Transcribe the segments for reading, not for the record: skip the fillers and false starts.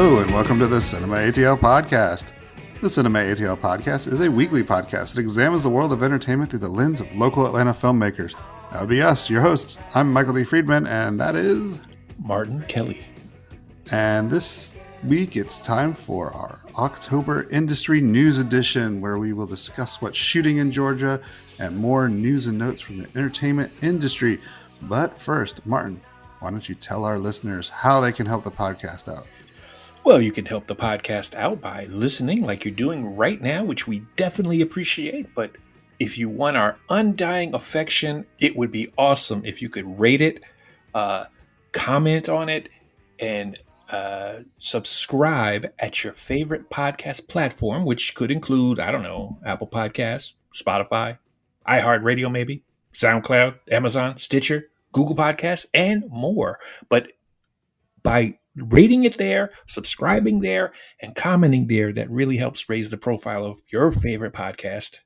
Hello and welcome to the Cinema ATL podcast. The Cinema ATL podcast is a weekly podcast that examines the world of entertainment through the lens of local Atlanta filmmakers. That would be us, your hosts. I'm Michael D. Friedman, and that is Martin Kelly. And this week it's time for our October Industry News Edition, where we will discuss what's shooting in Georgia and more news and notes from the entertainment industry. But first, Martin, why don't you tell our listeners how they can help the podcast out? Well, you can help the podcast out by listening like you're doing right now, which we definitely appreciate. But if you want our undying affection, it would be awesome if you could rate it, comment on it, and subscribe at your favorite podcast platform, which could include, I don't know, Apple Podcasts, Spotify, iHeartRadio maybe, SoundCloud, Amazon, Stitcher, Google Podcasts, and more. But by rating it there, subscribing there, and commenting there, that really helps raise the profile of your favorite podcast.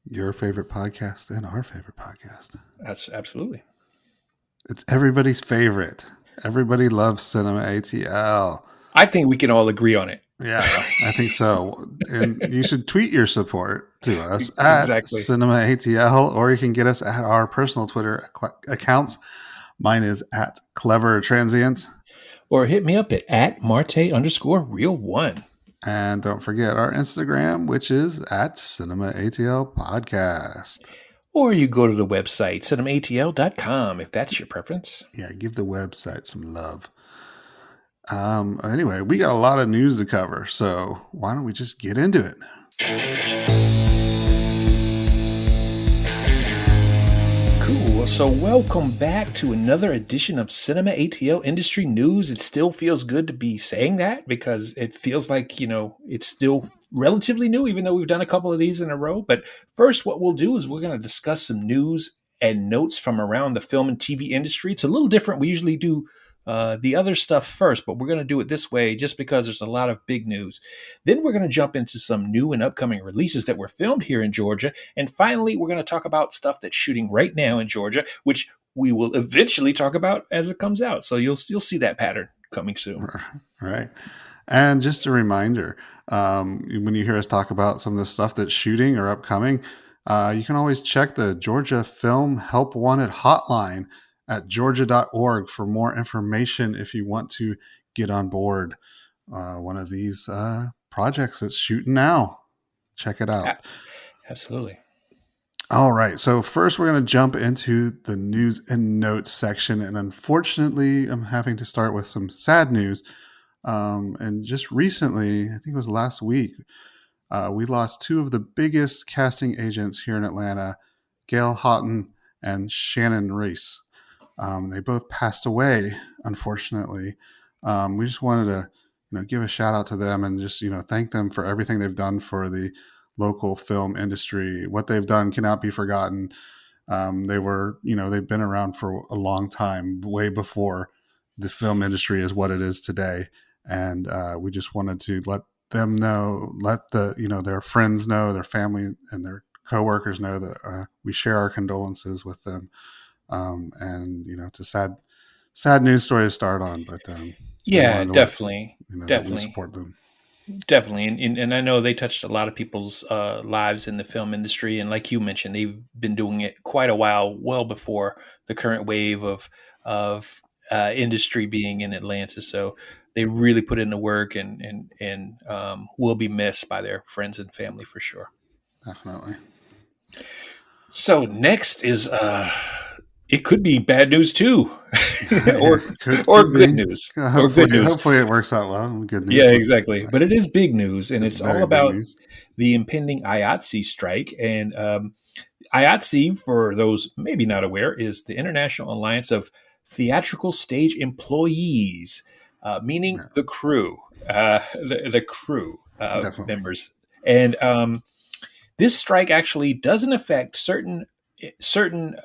Your favorite podcast and our favorite podcast. That's absolutely. It's everybody's favorite. Everybody loves Cinema ATL. I think we can all agree on it. Yeah, I think so. And you should tweet your support to us at Cinema ATL, or you can get us at our personal Twitter accounts. Mine is at Clever Transient. Or hit me up at Marte_Real1. And don't forget our Instagram, which is at Cinema ATL Podcast. Or you go to the website, cinematl.com, if that's your preference. Yeah, give the website some love. Anyway, we got a lot of news to cover, so why don't we just get into it? Cool. So welcome back to another edition of Cinema ATL Industry News. It still feels good to be saying that because it feels like, it's still relatively new, even though we've done a couple of these in a row. But first, what we'll do is we're going to discuss some news and notes from around the film and TV industry. It's a little different. We usually do the other stuff first, but we're going to do it this way just because there's a lot of big news. Then we're going to jump into some new and upcoming releases that were filmed here in Georgia. And finally, we're going to talk about stuff that's shooting right now in Georgia, which we will eventually talk about as it comes out. So you'll see that pattern coming soon. Right. And just a reminder, when you hear us talk about some of the stuff that's shooting or upcoming, you can always check the Georgia Film Help Wanted hotline at georgia.org for more information if you want to get on board one of these projects that's shooting now. Check it out. Absolutely. All right. So first, we're going to jump into the news and notes section. And unfortunately, I'm having to start with some sad news. And just recently, I think it was last week, we lost two of the biggest casting agents here in Atlanta, Gail Houghton and Shannon Reese. They both passed away, unfortunately. We just wanted to, give a shout out to them and just, thank them for everything they've done for the local film industry. What they've done cannot be forgotten. They were, they've been around for a long time, way before the film industry is what it is today. And we just wanted to let them know, let their friends know, their family and their coworkers know that we share our condolences with them. And it's a sad news story to start on, but yeah, definitely, definitely support them. Definitely, and I know they touched a lot of people's lives in the film industry, and like you mentioned, they've been doing it quite a while, well before the current wave of industry being in Atlanta. So they really put in the work, and will be missed by their friends and family for sure. Definitely. So next is. It could be bad news too, or good news. Hopefully it works out well. Good news. Yeah, exactly. But it is big news, and it's all about the impending IATSE strike. And IATSE, for those maybe not aware, is the International Alliance of Theatrical Stage Employees, meaning the crew, the crew members. And this strike actually doesn't affect certain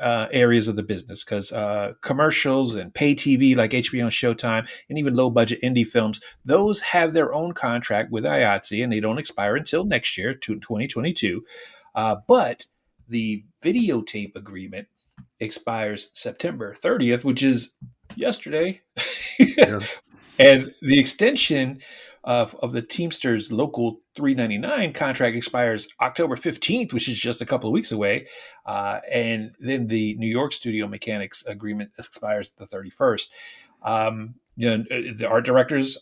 areas of the business because commercials and pay TV like HBO and Showtime and even low budget indie films, those have their own contract with IATSE and they don't expire until next year, 2022. But the videotape agreement expires September 30th, which is yesterday. Yeah. And the extension of the Teamsters Local 399 contract expires October 15th, which is just a couple of weeks away. And then the New York Studio Mechanics agreement expires the 31st. The art directors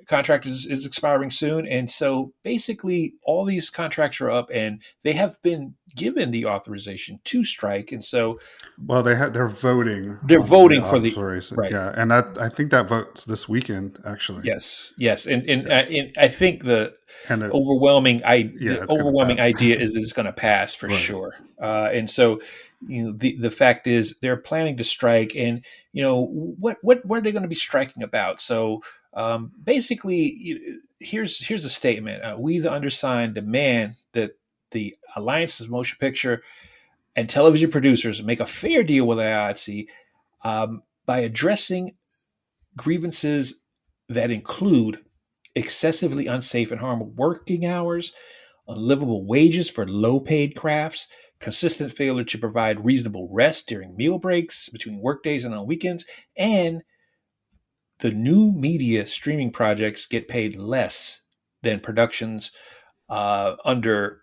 contract is expiring soon. And so basically, all these contracts are up and they have been given the authorization to strike. And so Well, they're voting they're on the voting for the authorization. right. Yeah, and I think that votes this weekend actually. Yes, yes, Yes, and I think and the yeah, it's going to overwhelming pass. idea is that it's going to pass for Right, sure. And so, the fact is they're planning to strike, and what are they going to be striking about? So, basically, here's a statement: we, the undersigned, demand that the Alliance's motion picture and television producers make a fair deal with IATSE by addressing grievances that include excessively unsafe and harmful working hours, unlivable wages for low paid crafts, consistent failure to provide reasonable rest during meal breaks, between workdays and on weekends, and the new media streaming projects get paid less than productions under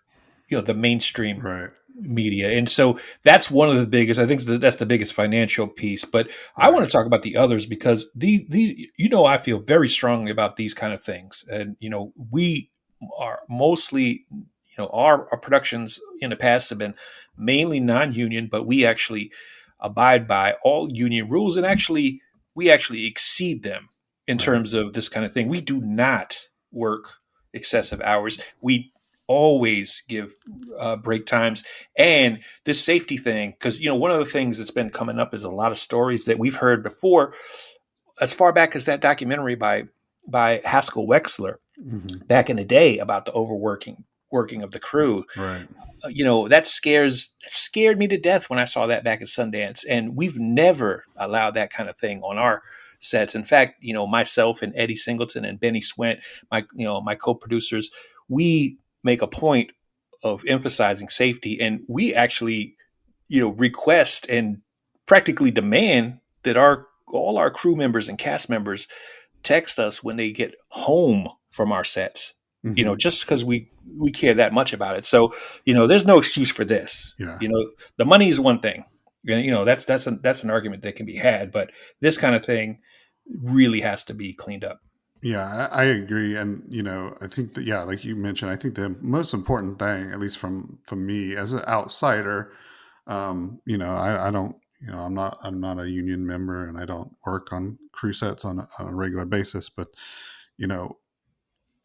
the mainstream right, media. And so that's one of the biggest, I think that's the biggest financial piece. But I want right. to talk about the others because these I feel very strongly about these kind of things. And, we are mostly, our productions in the past have been mainly non-union, but we actually abide by all union rules. And actually, we actually exceed them in Right. terms of this kind of thing. We do not work excessive hours. We always give break times and this safety thing, because one of the things that's been coming up is a lot of stories that we've heard before, as far back as that documentary by Haskell Wexler Hmm. back in the day about the working of the crew. Right. That scared me to death when I saw that back at Sundance, and we've never allowed that kind of thing on our sets. In fact, myself and Eddie Singleton and Benny Swint, my co-producers, we make a point of emphasizing safety, and we actually request and practically demand that our all our crew members and cast members text us when they get home from our sets, Hmm. just because we care that much about it. So, there's no excuse for this. Yeah. The money is one thing. That's an argument that can be had, but this kind of thing really has to be cleaned up. Yeah, I agree, and I think that, yeah, like you mentioned, I think the most important thing, at least from me as an outsider, I don't, I'm not a union member, and I don't work on crew sets on a regular basis, but you know,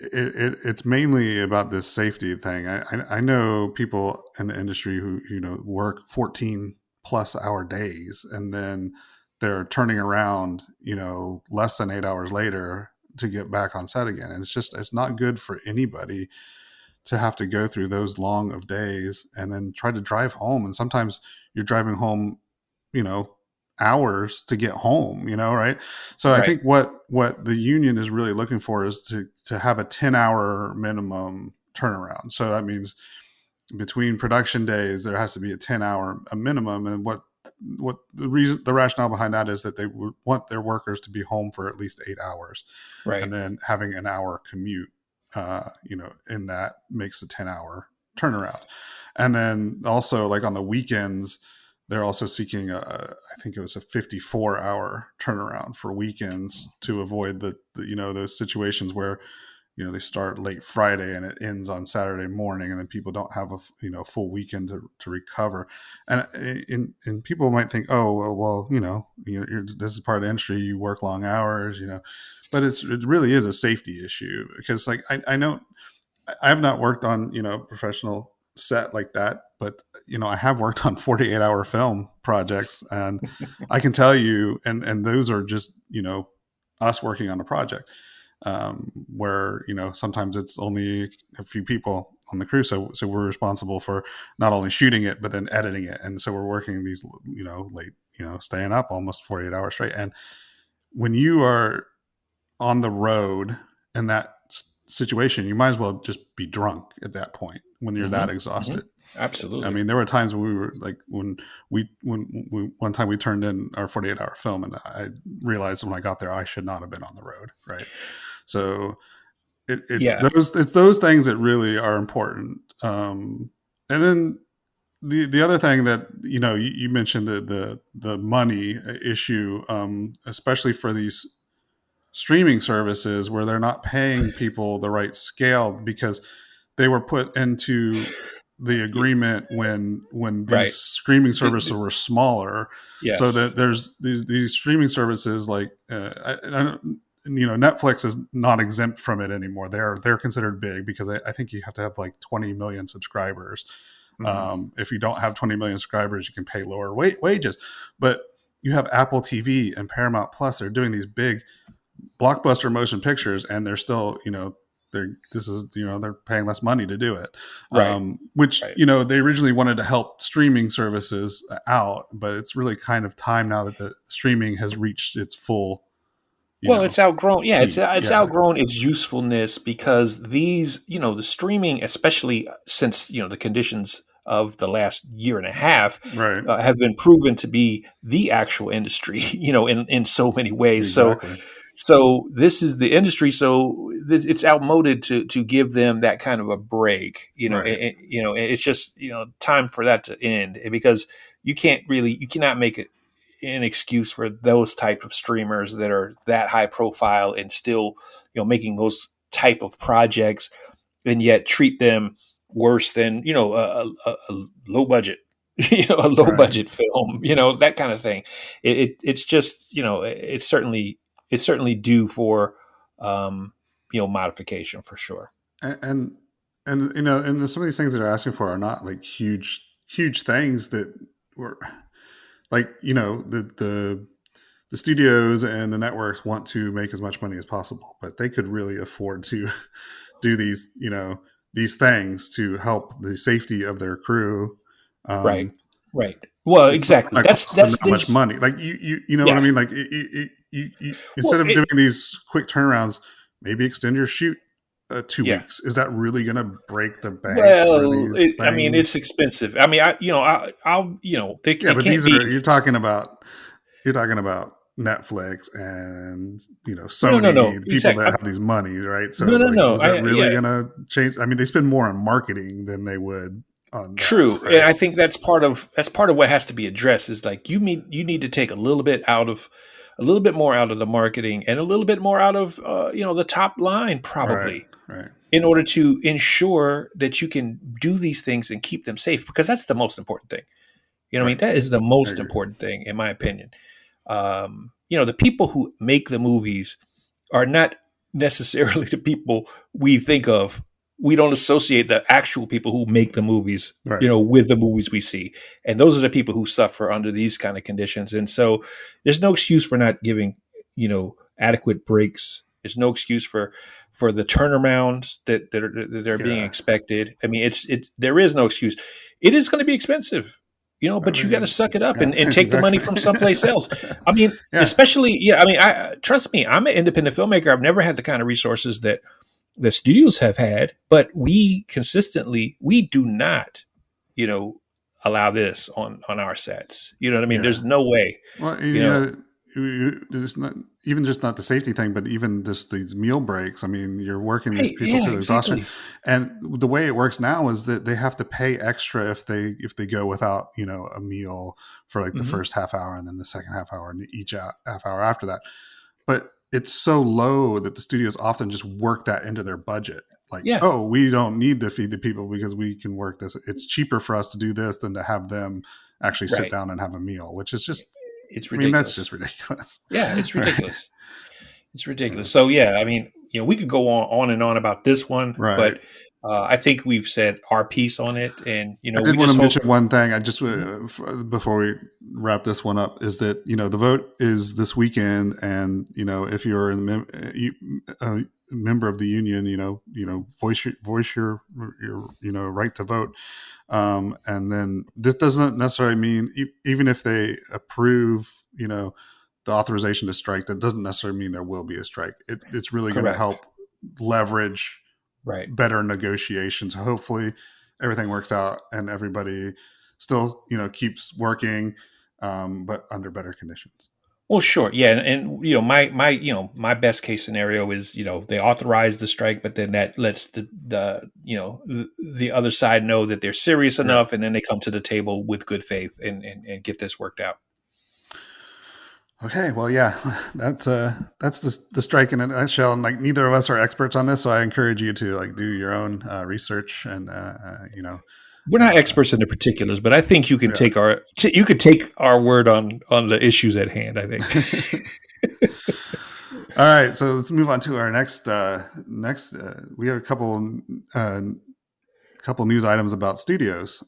it's mainly about this safety thing. I know people in the industry who work 14+ hour days, and then they're turning around less than 8 hours later to get back on set again, and it's not good for anybody to have to go through those long of days and then try to drive home. And sometimes you're driving home, you know, hours to get home, right? So I Right, think what the union is really looking for is to have a 10-hour minimum turnaround. So that means between production days there has to be a 10-hour a minimum. And what the rationale behind that is that they would want their workers to be home for at least 8 hours, right, and then having an hour commute, in that makes a 10-hour turnaround. And then also, like on the weekends, they're also seeking I think it was a 54-hour turnaround for weekends to avoid those situations where they start late Friday and it ends on Saturday morning, and then people don't have a full weekend to recover. And people might think, oh well, this is part of the industry, you work long hours, but it really is a safety issue, because like I know I have not worked on professional set like that, but I have worked on 48-hour film projects, and I can tell you, and those are just us working on a project, where sometimes it's only a few people on the crew, so we're responsible for not only shooting it but then editing it, and so we're working these late, staying up almost 48 hours straight. And when you are on the road in that situation, you might as well just be drunk at that point when you're hmm that hmm exhausted. I Absolutely. mean, there were times when we were like when one time we turned in our 48-hour film, and I realized when I got there I should not have been on the road, right? So Yeah. it's those things that really are important. And then the other thing that you mentioned the money issue, especially for these streaming services where they're not paying people the right scale because they were put into the agreement when these Right. streaming The- services the- were smaller, so yes. that there's these streaming services like Netflix is not exempt from it anymore. They're considered big because I think you have to have like 20 million subscribers. Hmm. If you don't have 20 million subscribers, you can pay lower wages. But you have Apple TV and Paramount Plus. They're doing these big blockbuster motion pictures, and they're still, they're paying less money to do it. Right. Which Right. they originally wanted to help streaming services out, but it's really kind of time now that the streaming has reached its full, Well, it's outgrown. Yeah, peak. it's Yeah, outgrown its usefulness because these, the streaming, especially since the conditions of the last year and a half, right, have been proven to be the actual industry. In so many ways. So exactly, so this is the industry. So it's outmoded to give them that kind of a break. right, It's just time for that to end because you cannot make it an excuse for those type of streamers that are that high profile and still making those type of projects and yet treat them worse than a low budget a low right. budget film, that kind of thing. It's just it's certainly due for modification for sure. And some of these things that they're asking for are not like huge things that were like the studios and the networks want to make as much money as possible, but they could really afford to do these things to help the safety of their crew. Right. Um, Right. Well, it's not exactly. going to cost them That's that much there's money. Like you know what I yeah. mean? Like Well, instead of doing these quick turnarounds, maybe extend your shoot 2 weeks. yeah. Is that really going to break the bank for Well, these I mean, it's things? expensive. I mean, Yeah, it but can't these are be. you're talking about Netflix and No, no, Sony, no. the people Exactly. that have these money, right? So No, no, like, no. is that I really Yeah. gonna change? I mean, they spend more on marketing than they would on that, True, and right? I think that's part of what has to be addressed. Is like you need to take a little bit more out of the marketing and a little bit more out of the top line Right, probably right. in order to ensure that you can do these things and keep them safe because that's the most important thing. What I mean, Right. that is the I most agree. important thing in my opinion. The people who make the movies are not necessarily the people we think of. We don't associate the actual people who make the movies, Right. with the movies we see. And those are the people who suffer under these kind of conditions. And so there's no excuse for not giving, adequate breaks. There's no excuse for the turnarounds that are being Yeah. expected. I mean, there is no excuse. It is going to be expensive, I but you got to mean, suck it up yeah, and take the money exactly. from someplace else. I mean, Yeah. especially, yeah. I mean, trust me. I'm an independent filmmaker. I've never had the kind of resources that the studios have had, but we do not, you know, allow this on our sets. You know what I mean? Yeah. There's no way. Well, You know, it's not even just not the safety thing, but even just these meal breaks. I mean, you're working these right? people Yeah, to exhaustion, exactly. and the way it works now is that they have to pay extra if they go without a meal for like the Hmm. first half hour and then the second half hour and each half hour after that. But it's so low that the studios often just work that into their budget. Like, Yeah, oh, we don't need to feed the people because we can work this. It's cheaper for us to do this than to have them actually sit right. down and have a meal, which is just, It's I mean, that's just ridiculous. ridiculous. Yeah, it's Right. ridiculous. It's ridiculous. So yeah, I mean, we could go on and on about this one, Right. but I think we've said our piece on it, and I we did want just to hope. mention one thing. I just Mhm. before we wrap this one up is that the vote is this weekend, and if you're a member of the union, voice your right to vote. And then this doesn't necessarily mean even if they approve, the authorization to strike, that doesn't necessarily mean there will be a strike. It's really going to Correct. help leverage Right. better negotiations, hopefully. everything works out and everybody still, keeps working, but under better conditions. Well, sure, yeah, and my best case scenario is they authorize the strike, but then that lets the other side know that they're serious Yeah. enough, and then they come to the table with good faith and get this worked out. Okay, well, yeah, that's the strike in a nutshell. And like, neither of us are experts on this, so I encourage you to like do your own research and We're not experts in the particulars, but I think you can yeah. take our word on the issues at hand. I think. All right, so let's move on to our next. We have a couple news items about studios.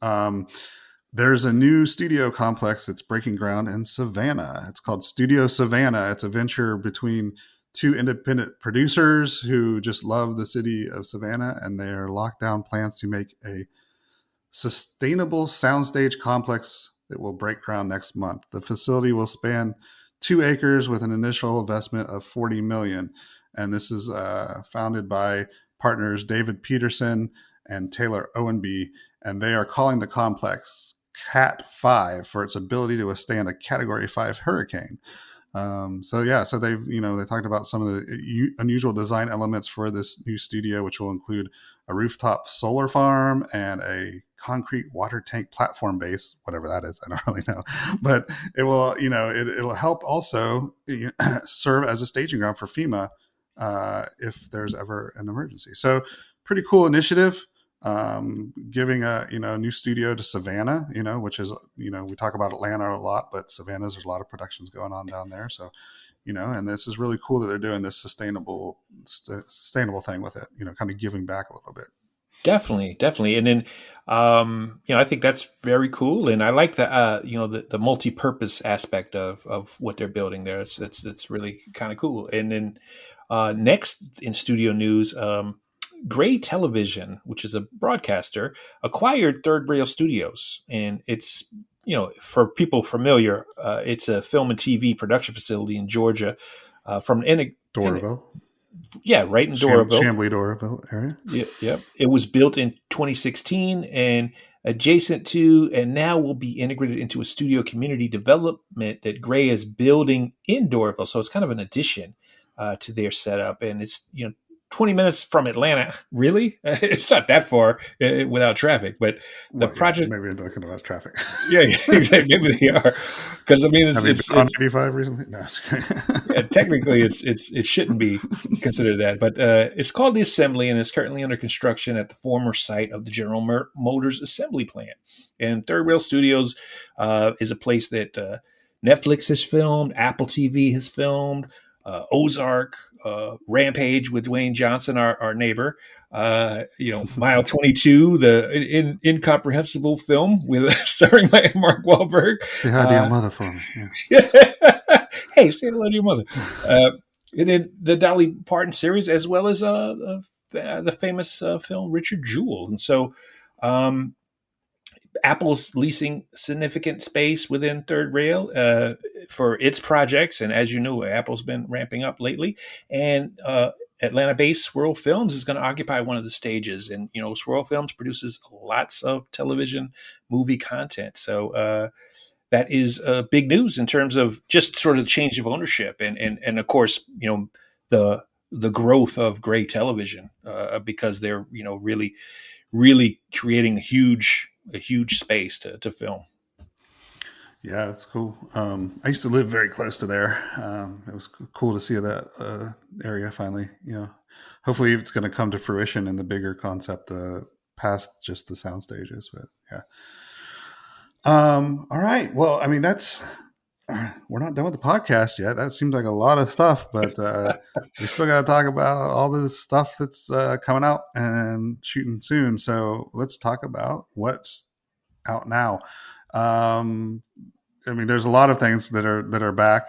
There's a new studio complex that's breaking ground in Savannah. It's called Studio Savannah. It's a venture between two independent producers who just love the city of Savannah, and their lockdown plans to make a sustainable soundstage complex that will break ground next month. The facility will span 2 acres with an initial investment of $40 million. And this is founded by partners David Peterson and Taylor Owenby. And they are calling the complex Cat 5 for its ability to withstand a Category 5 hurricane. So they talked about some of the unusual design elements for this new studio, which will include a rooftop solar farm and a concrete water tank platform base, whatever that is. I don't really know, but it will, it'll help also serve as a staging ground for FEMA if there's ever an emergency. So pretty cool initiative. Giving a new studio to Savannah, which is we talk about Atlanta a lot, but Savannah's, there's a lot of productions going on down there. So and this is really cool that they're doing this sustainable thing with it. Kind of giving back a little bit. Definitely, and then I think that's very cool, and I like the multi-purpose aspect of what they're building there. It's really kind of cool. And then next in studio news. Gray Television, which is a broadcaster, acquired Third Rail Studios, and it's for people familiar, it's a film and TV production facility in Georgia, Doraville. Yeah, right in Doraville. Chambly, Doraville area. Yeah. It was built in 2016 and adjacent to, and now will be integrated into a studio community development that Gray is building in Doraville. So it's kind of an addition to their setup, and it's 20 minutes from Atlanta. Really? It's not that far without traffic, but the project. Maybe you're talking about traffic. Yeah, exactly. Maybe they are. Because I mean, it's on 85 recently. No, yeah, technically, it shouldn't be considered that, but it's called the Assembly, and it's currently under construction at the former site of the General Motors assembly plant. And Third Rail Studios is a place that Netflix has filmed, Apple TV has filmed, Ozark, Rampage with Dwayne Johnson, our neighbor, Mile 22, the incomprehensible film with starring Mark Wahlberg. Say hi to your mother for me. Yeah. Hey, say hello to your mother. And then the Dolly Parton series, as well as the famous film Richard Jewell. And so Apple's leasing significant space within Third Rail for its projects. And as you know, Apple's been ramping up lately. And Atlanta-based Swirl Films is going to occupy one of the stages. And, Swirl Films produces lots of television movie content. So that is big news in terms of just sort of change of ownership. And of course, the growth of Gray Television because they're, really, really creating a huge space to film. Yeah, that's cool. I used to live very close to there. It was cool to see that area finally. Hopefully it's going to come to fruition in the bigger concept past just the sound stages. But yeah. All right. Well, I mean, we're not done with the podcast yet. That seems like a lot of stuff, but we still got to talk about all this stuff that's coming out and shooting soon. So let's talk about what's out now. I mean, there's a lot of things that are back,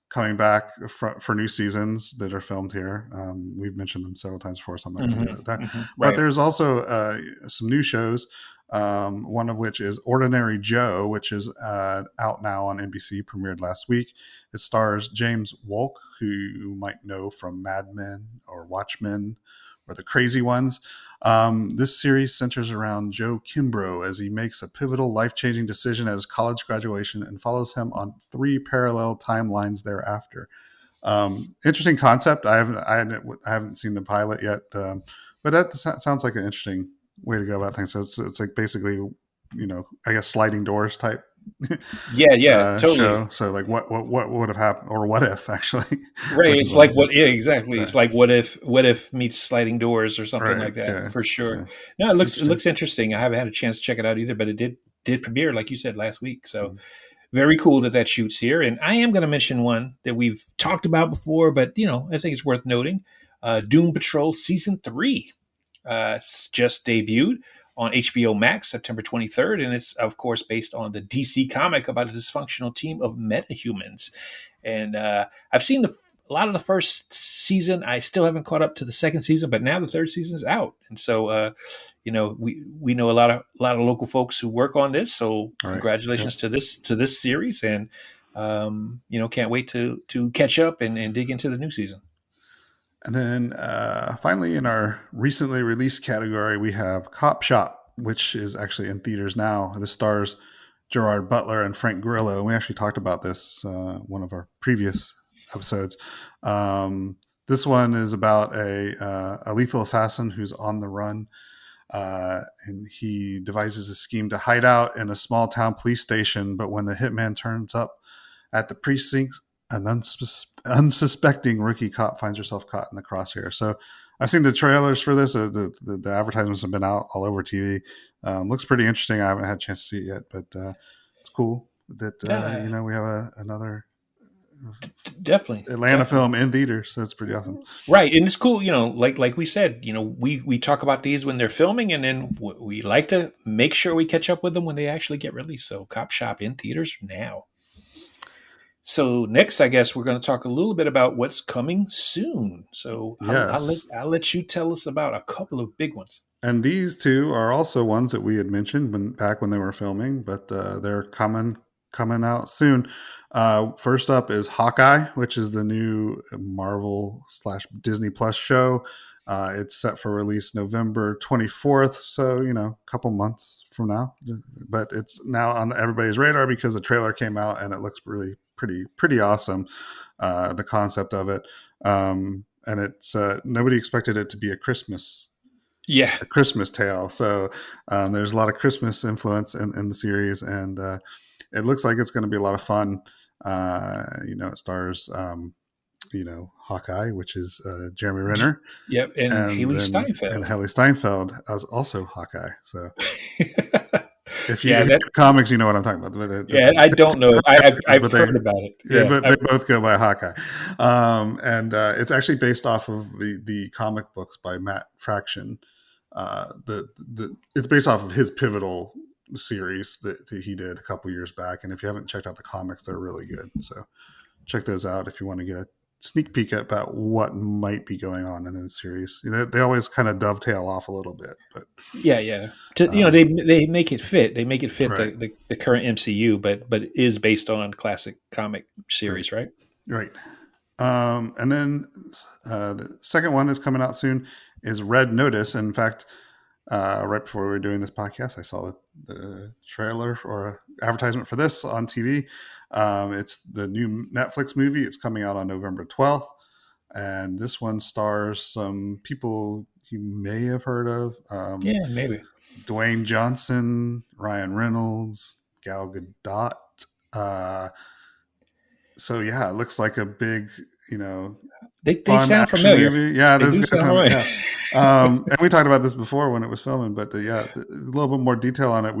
coming back for new seasons that are filmed here. We've mentioned them several times before, so I'm not going to do that. Right. But there's also some new shows. One of which is Ordinary Joe, which is out now on NBC, premiered last week. It stars James Wolk, who you might know from Mad Men or Watchmen or The Crazy Ones. This series centers around Joe Kimbrough as he makes a pivotal, life-changing decision at his college graduation and follows him on 3 parallel timelines thereafter. Interesting concept. I haven't seen the pilot yet, but that sounds like an interesting way to go about things. So it's like basically, I guess sliding doors type Yeah, yeah, totally. show. So like what would have happened, or what if actually, Right. which is It's what like what, yeah, exactly. It's the like what if meets sliding doors or something right. like that, Yeah. for sure. So No, it interesting. looks interesting. I haven't had a chance to check it out either, but it did premiere, like you said, last week. So Mm. very cool that shoots here. And I am going to mention one that we've talked about before, but I think it's worth noting. Doom Patrol season 3. It's just debuted on HBO Max September 23rd, and it's of course based on the DC comic about a dysfunctional team of metahumans. And I've seen a lot of the first season. I still haven't caught up to the second season, but now the third season is out, and so we know a lot of local folks who work on this. So All right. Yep. congratulations to this series, and can't wait to catch up and dig into the new season. And then finally, in our recently released category, we have Cop Shop, which is actually in theaters now. This stars Gerard Butler and Frank Grillo. And we actually talked about this one of our previous episodes. This one is about a lethal assassin who's on the run, and he devises a scheme to hide out in a small town police station. But when the hitman turns up at the precinct, an unsuspecting rookie cop finds herself caught in the crosshair. So I've seen the trailers for this. The advertisements have been out all over TV. Looks pretty interesting. I haven't had a chance to see it yet, but it's cool that Yeah, we have another definitely, Atlanta definitely. film in theaters. So it's pretty awesome. Right, and it's cool. Like we said, we talk about these when they're filming, and then we like to make sure we catch up with them when they actually get released. So, Cop Shop in theaters now. So next, I guess we're going to talk a little bit about what's coming soon. So Yes. I'll let you tell us about a couple of big ones. And these two are also ones that we had mentioned back when they were filming, but they're coming out soon. First up is Hawkeye, which is the new Marvel slash Disney Plus show. It's set for release November 24th, so a couple months from now. But it's now on everybody's radar because the trailer came out and it looks really pretty awesome. The concept of it, and it's nobody expected it to be Yeah, a Christmas tale. So there's a lot of Christmas influence in the series, and it looks like it's going to be a lot of fun. It stars, Hawkeye, which is Jeremy Renner, yep, and and Haley then and Steinfeld. Haley Steinfeld as also Hawkeye. So if Yeah, you the comics, you know what I'm talking about. yeah. I don't know. Characters, I've but heard about it. they, Yeah, but they both go by Hawkeye, and it's actually based off of the comic books by Matt Fraction. It's based off of his pivotal series that he did a couple years back, and if you haven't checked out the comics, they're really good. So check those out if you want to get a sneak peek about what might be going on in the series. They always kind of dovetail off a little bit, but yeah, yeah. um, They make it fit. They make it fit right, the current MCU, but it is based on classic comic right, series, right? right. And then the second one that's coming out soon is Red Notice. In fact, right before we were doing this podcast, I saw the trailer or advertisement for this on TV. It's the new Netflix movie. It's coming out on November 12th. And this one stars some people you may have heard of: Yeah, maybe. Dwayne Johnson, Ryan Reynolds, Gal Gadot. Uh, so yeah, it looks like a big, you know, They fun sound action familiar. movie. Yeah, They those do guys sound have, familiar. yeah. And we talked about this before when it was filming, but yeah, a little bit more detail on it.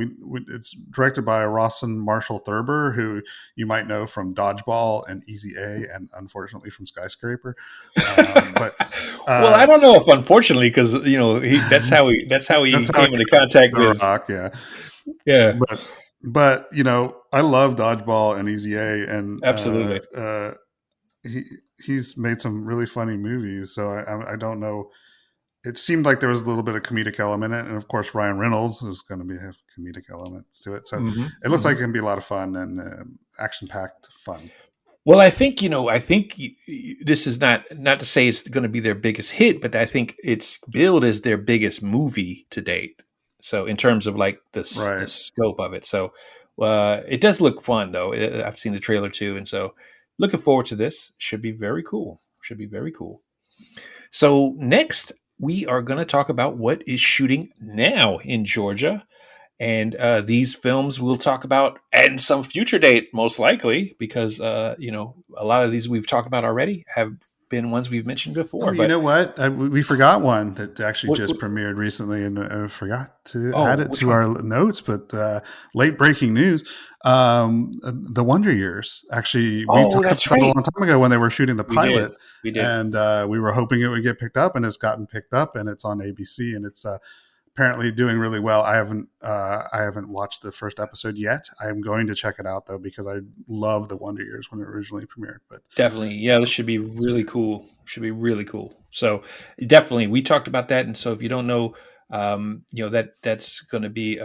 It's directed by Rawson Marshall Thurber, who you might know from Dodgeball and Easy A, and unfortunately from Skyscraper. But Well, I uh, don't know if unfortunately, because that's how he that's how came he into got contact The with. Rock. Yeah, Yeah, but I love Dodgeball and Easy A, and absolutely. he he's made some really funny movies. So I don't know. It seemed like there was a little bit of comedic element in it, and of course Ryan Reynolds is going to have comedic elements to it. So Hmm, it looks like hmm. it can be a lot of fun and action packed fun. Well, I think this is not to say it's going to be their biggest hit, but I think it's billed as their biggest movie to date. So in terms of like the Right. scope of it, so it does look fun though. I've seen the trailer too, and so looking forward to this. Should be very cool. Should be very cool. So next we are going to talk about what is shooting now in Georgia. And these films we'll talk about at some future date, most likely, because a lot of these we've talked about already have been ones we've mentioned Oh, before. you But know what? We forgot one that actually what, just what, premiered recently, and I forgot to add oh, it which to one? our notes. But late breaking news: the Wonder Years. Actually, we Oh, talked about that's that a right. long time ago when they were shooting the We did. pilot, We did. and we were hoping it would get picked up, and it's gotten picked up, and it's on ABC, and it's apparently doing really well. I haven't watched the first episode yet. I'm going to check it out though because I love the Wonder Years when it originally premiered. But Definitely. Yeah, this should be really cool. Should be really cool. So definitely, we talked about that. And so if you don't know, that's going to be.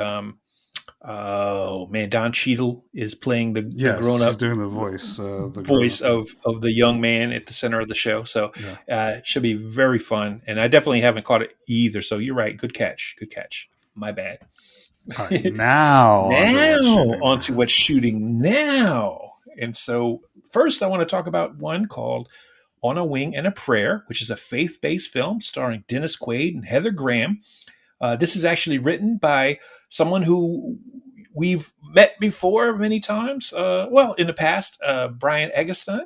Oh man, Don Cheadle is playing the grown yes, he's up doing the voice, the grown voice up. Yeah. of the young man at the center of the show. So Yeah. should be very fun. And I definitely haven't caught it either. So you're right. Good catch. Good catch. My bad. All right, now on to Now what's shooting. onto what's shooting now. And so first I want to talk about one called On a Wing and a Prayer, which is a faith-based film starring Dennis Quaid and Heather Graham. This is actually written by someone who we've met before many times. In the past, Brian Eggestein,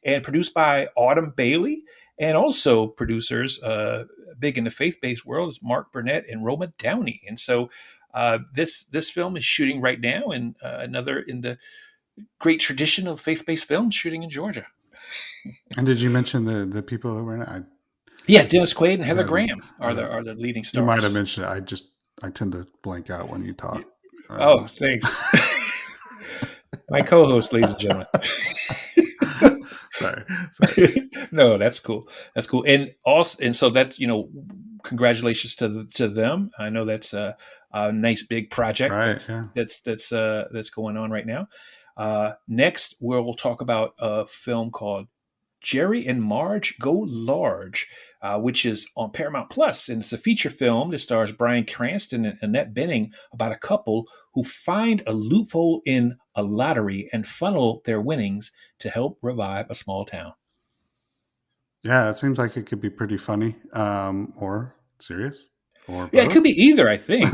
and produced by Autumn Bailey, and also producers big in the faith-based world is Mark Burnett and Roma Downey. And so this film is shooting right now, and another in the great tradition of faith-based films shooting in Georgia. And did you mention the people that were in it? Yeah, Dennis Quaid and Heather Um, Graham I are the don't. are the leading You might have stars. mentioned it. I tend to blank out when you talk. Oh, Um, thanks. My co-host, ladies and gentlemen. sorry, sorry. No, that's cool. That's cool. And also, and so that's congratulations to them. I know that's a nice big project Right. Yeah. that's going on right now. Next, we'll talk about a film called Jerry and Marge Go Large, which is on Paramount Plus, and it's a feature film that stars Bryan Cranston and Annette Bening about a couple who find a loophole in a lottery and funnel their winnings to help revive a small town. Yeah. It seems like it could be pretty funny, or serious, or Yeah, it could both. be either. I think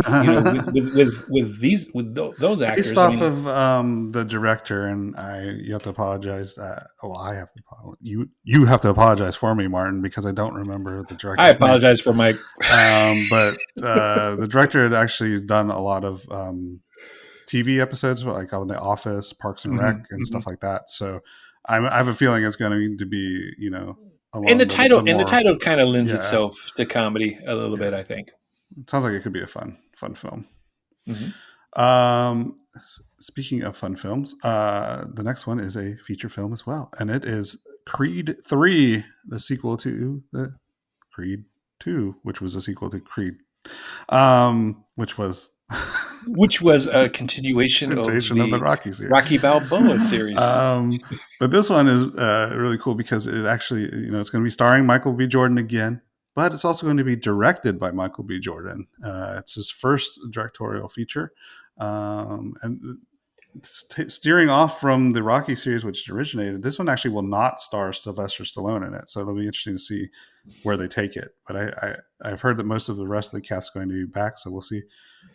with those Based actors. I off mean, of the director, and you have to apologize. Well, I have to. You have to apologize for me, Martin, because I don't remember the I director's name. apologize for my. But the director had actually done a lot of TV episodes, like on The Office, Parks and Rec, Mhm, and mhm. stuff like that. So I have a feeling it's going to be, And the along title the and the more. title kind of lends Yeah, itself to comedy a little bit. yeah. I think. It sounds like it could be a fun film. Hmm. Um, Speaking of fun films, the next one is a feature film as well, and it is Creed 3, the sequel to the Creed 2, which was a sequel to Creed, which was Which was a continuation of imitation of the the Rocky series. Rocky Balboa series. um, but this one is really cool because it actually, it's going to be starring Michael B. Jordan again, but it's also going to be directed by Michael B. Jordan. It's his first directorial feature. And steering off from the Rocky series, which originated, this one actually will not star Sylvester Stallone in it. So it'll be interesting to see where they take it. But I've heard that most of the rest of the cast is going to be back. So we'll see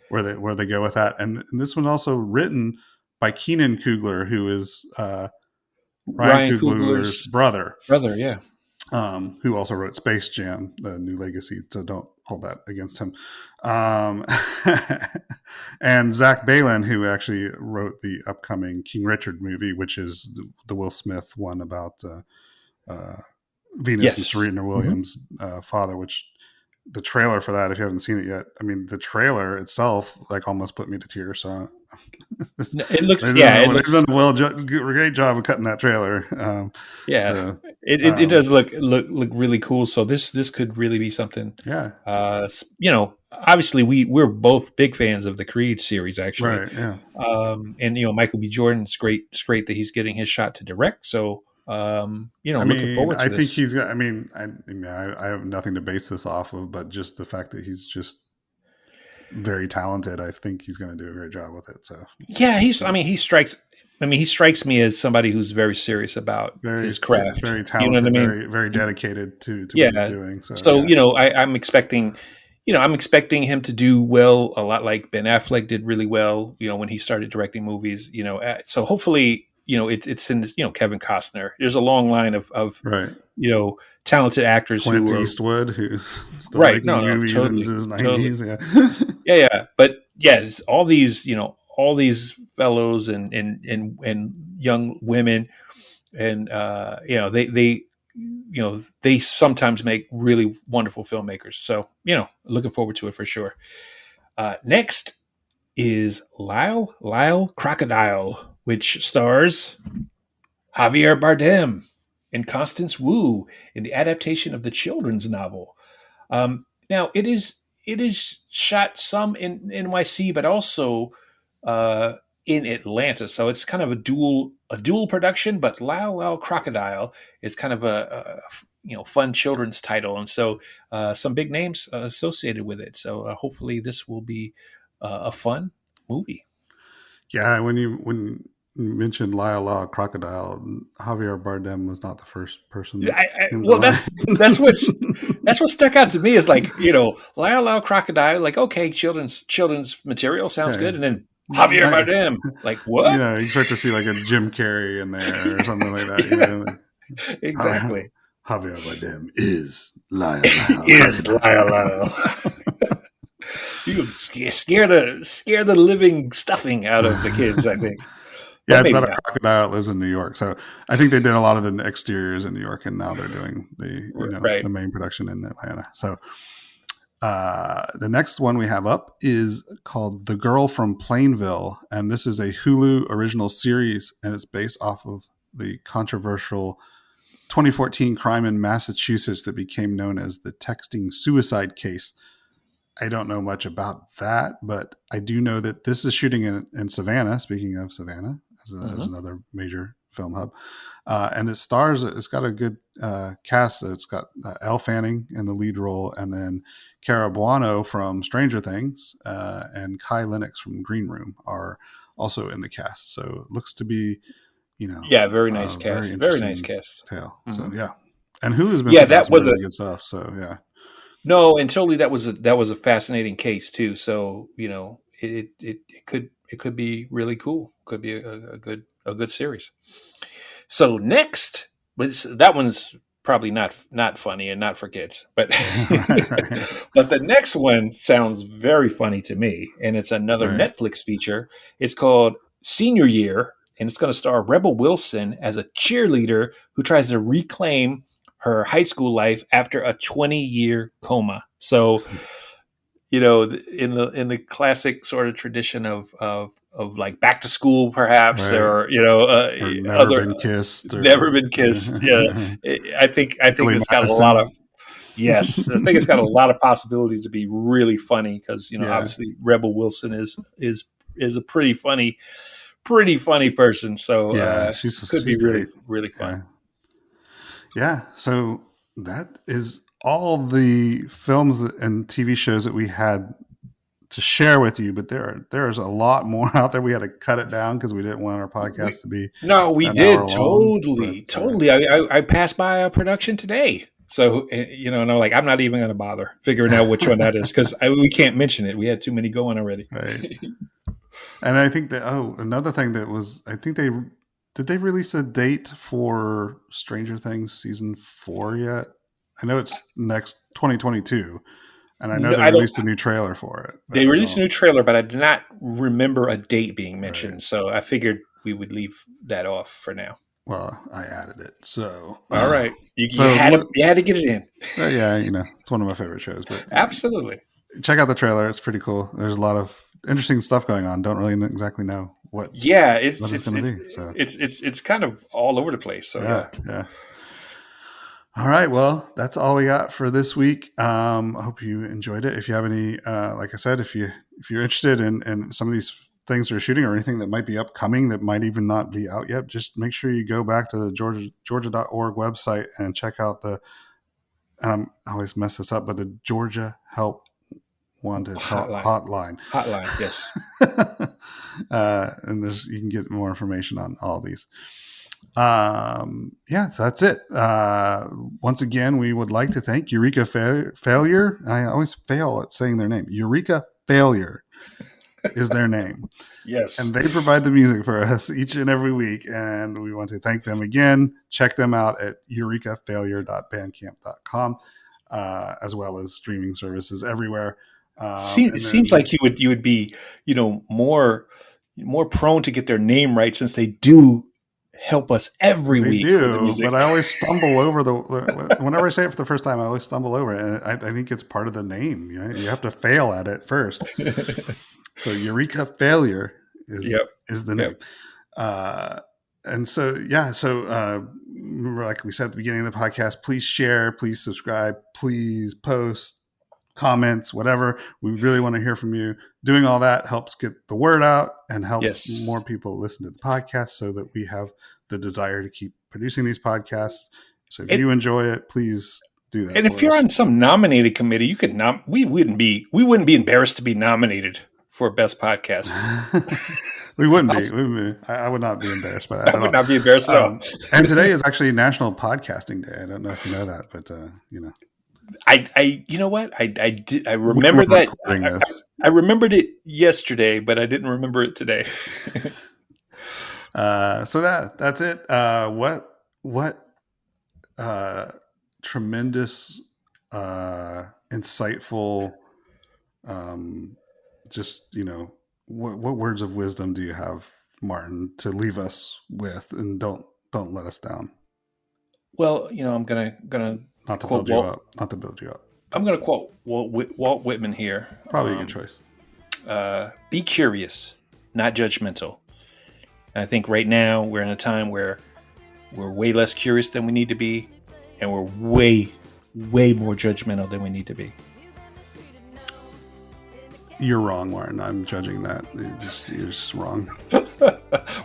where they go with that. And this one's also written by Keenan Coogler, who is Ryan Ryan Coogler's Coogler's brother, brother, yeah. who also wrote Space Jam, The New Legacy. So don't hold that against him. Um, and Zach Balin, who actually wrote the upcoming King Richard movie, which is the Will Smith one about Venus and Yes. Serena Mhm. Williams' father, which the trailer for that, if you haven't seen it yet, I mean, the trailer itself like almost put me to tears. So It looks, they've yeah, it done looks, a great job of cutting that trailer. yeah, So it does look really cool. So this could really be something. yeah, Obviously we're both big fans of the Creed series, actually, right, yeah. and Michael B. Jordan. It's great. It's great that he's getting his shot to direct. So I Looking mean, forward I to think this. he's got. I have nothing to base this off of, but just the fact that he's just very talented, I think he's going to do a great job with it. So, Yeah, he strikes. I mean, he strikes me as somebody who's very serious about very, his craft. very You know what I talented, mean? very, very dedicated to what he's Yeah. doing. So, So yeah, I'm expecting, I'm expecting him to do well, a lot like Ben Affleck did really well. When he started directing movies. So hopefully, it's in this. Kevin Costner. There's a long line of right. you know talented actors Clint who are Eastwood, who's still right. No, making no, movies into totally, his totally. 90s. Yeah, Yeah, yeah. But yeah, it's all these fellows and young women, and they sometimes make really wonderful filmmakers. So looking forward to it for sure. Next is Lyle Crocodile, which stars Javier Bardem and Constance Wu in the adaptation of the children's novel. Now it is shot some in NYC, but also uh, in Atlanta. So it's kind of a dual production. But Lyle Crocodile is kind of a fun children's title, and so some big names associated with it. So hopefully this will be a fun movie. yeah. When you mentioned Lyle Crocodile, Javier Bardem was not the first person that came to Well, mind. that's what stuck out to me is like Lyle Crocodile, like okay, children's material sounds Yeah, good, and then Javier yeah. Bardem, like what? You start to see like a Jim Carrey in there or something like that. Yeah, Ja- exactly. Javier Bardem is Lyle Is Crocodile. Lyle. You could scare the living stuffing out of the kids, I think, Yeah, but it's maybe about a not. crocodile that lives in New York. So I think they did a lot of the exteriors in New York, and now they're doing Right. the main production in Atlanta. So the next one we have up is called The Girl from Plainville, and this is a Hulu original series, and it's based off of the controversial 2014 crime in Massachusetts that became known as the texting suicide case. I don't know much about that, but I do know that this is shooting in Savannah. Speaking of Savannah, as Hmm. another major film hub, and it stars. It's got a good cast. It's got Elle Fanning in the lead role, and then Cara Buono from Stranger Things and Kai Lennox from Green Room are also in the cast. So it looks to be Yeah, very nice a very cast. Very nice interesting cast. tale. So Hmm. yeah, and Hulu's been Yeah, putting out that some was a really good stuff. So yeah, no, and totally that was a fascinating case too. So it could be really cool. Could be a good series. So next, that one's probably not funny and not for kids, but right, right, but the next one sounds very funny to me, and it's another right. Netflix feature. It's called Senior Year, and it's going to star Rebel Wilson as a cheerleader who tries to reclaim her high school life after a 20-year coma. So in the classic sort of tradition of like back to school, perhaps, Right. or Or never other been kissed never or been kissed. Yeah, I think Billy it's got a lot of Madison. yes. I think it's got a lot of possibilities to be really funny because Yeah. obviously Rebel Wilson is a pretty funny person. So Yeah. could She's be really great. really fun. Yeah. Yeah. So that is all the films and TV shows that we had to share with you, but there's a lot more out there. We had to cut it down because we didn't want our We podcast to be no, we an hour did long. But totally. I passed by a production today, so and I'm like, I'm not even going to bother figuring out which one that is because we can't mention it. We had too many going already. right. And I think that another thing that was I think they release a date for Stranger Things season 4 yet? I know it's next 2022, and I know No, they I don't. released a new trailer for it, but They I released a don't. new trailer, but I did not remember a date being Right. mentioned, so I figured we would leave that off for now. Well, I added it, so All right, you so had to you had to get it in. yeah, it's one of my favorite shows. But Absolutely. check out the trailer; it's pretty cool. There's a lot of interesting stuff going on. Don't really exactly know Yeah, what it's it's it's going to it's be. So it's kind of all over the place. So yeah, yeah. yeah. All right. Well, that's all we got for this week. I hope you enjoyed it. If you have any, like I said, if you're interested in some of these things they're shooting or anything that might be upcoming that might even not be out yet, just make sure you go back to the Georgia.org website and check out I always mess this up, but the Georgia Help Wanted hotline. Yes. And you can get more information on all these. So that's it. Once again, we would like to thank Eureka Failure. I always fail at saying their name. Eureka Failure is their name. Yes. And they provide the music for us each and every week. And we want to thank them again. Check them out at eurekafailure.bandcamp.com, as well as streaming services everywhere. It seems like you would be, more prone to get their name right, since they do help us every week. They do, but I always stumble over whenever I say it for the first time, I always stumble over it. And I think it's part of the name. You have to fail at it first. So Eureka Failure is the name. And so, like we said at the beginning of the podcast, please share, please subscribe, please post comments, whatever. We really want to hear from you. Doing all that helps get the word out and helps more people listen to the podcast, so that we have the desire to keep producing these podcasts. So if you enjoy it, please do that. And if you're on some nominated committee, you could we wouldn't be embarrassed to be nominated for best podcast. We wouldn't be. I would not be embarrassed by that. I would not be embarrassed at all. And today is actually National Podcasting Day. I don't know if you know that, but you know what? I remember that. I remembered it yesterday, but I didn't remember it today. So that's it. What tremendous, insightful, what words of wisdom do you have, Martin, to leave us with, and don't let us down? Well, I'm gonna not to build you up. I'm gonna quote Walt Whitman here. Probably a good choice. Be curious, not judgmental. And I think right now we're in a time where we're way less curious than we need to be, and we're way more judgmental than we need to be. You're wrong, Martin. I'm judging that. You're just wrong.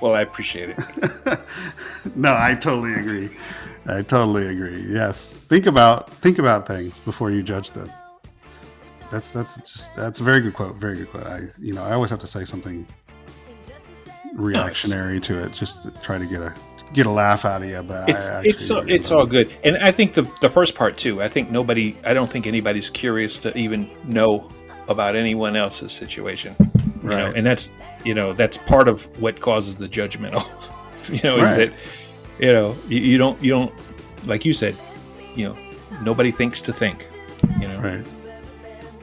Well, I appreciate it. No, I totally agree. Yes. Think about things before you judge them. That's a very good quote. Very good quote. I always have to say something reactionary to it, just to try to get a laugh out of you. But it's all good. And I think the first part too. I don't think anybody's curious to even know about anyone else's situation. Right. And that's part of what causes the judgmental. Is that you don't, like you said, nobody thinks to think. Right.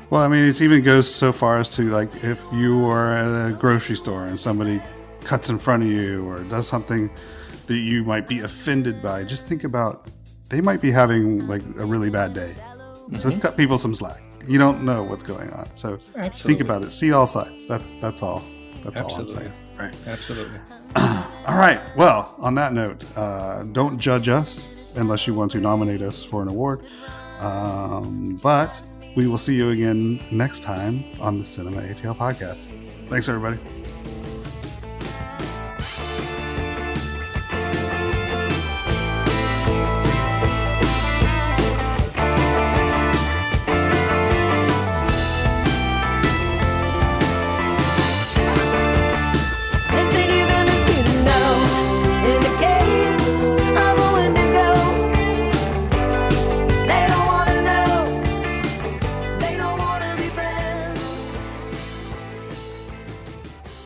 Well, I mean, it even goes so far as to, like, if you are at a grocery store and somebody cuts in front of you or does something that you might be offended by, just think about, they might be having like a really bad day. Mm-hmm. So cut people some slack. You don't know what's going on. So Think about it. See all sides. That's all. That's all I'm saying. Right. Absolutely. All right. Well, on that note, don't judge us unless you want to nominate us for an award. But we will see you again next time on the Cinema ATL podcast. Thanks, everybody.